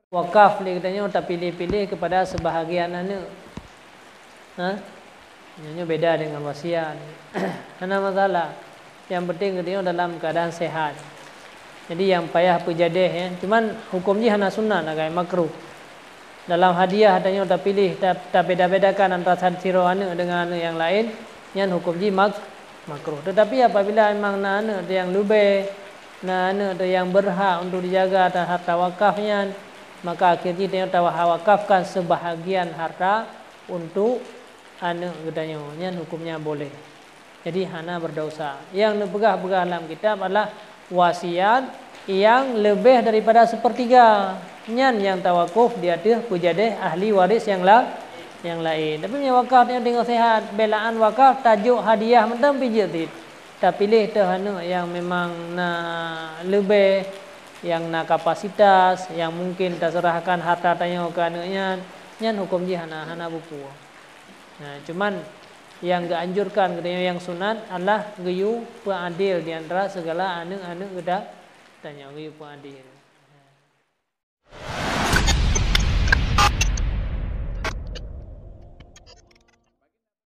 wakaf ni katanya tak pilih-pilih kepada sebahagian anak. Ini beda dengan wasiat. Karena masalah. Yang penting katanya dalam keadaan sehat. Jadi yang payah pejadeh ya. Cuman hukumnya hana sunnah nak kayak makruh. Dalam hadiah katanya tak pilih, tak beda-bedakan antara siro anak dengan anak yang lain. Yang hukumnya makruh. Tetapi apabila memang anak yang lebih, anak yang berhak untuk dijaga atas harta wakafnya, maka akhirnya dia wakafkan sebahagian harta untuk anak katanya. Yang hukumnya boleh. Jadi hana berdosa. Yang dipegah-pegah dalam kitab adalah wasiat yang lebih daripada sepertiga. Yang tawakuf di atas pujadeh ahli waris yang lain. Tapi punya wakaf yang tinggal sehat. Belaan wakaf tajuk hadiah mentam pijetit. Tak pilih tu anak yang memang nak lebih, yang nak kapasitas, yang mungkin tak serahkan harta tanya ke anaknya, yang hukum dia hana buku. Nah, cuman yang dianjurkan katanya yang sunat adalah gayu pengadil di antara segala anak-anak kita tanya gayu pengadil.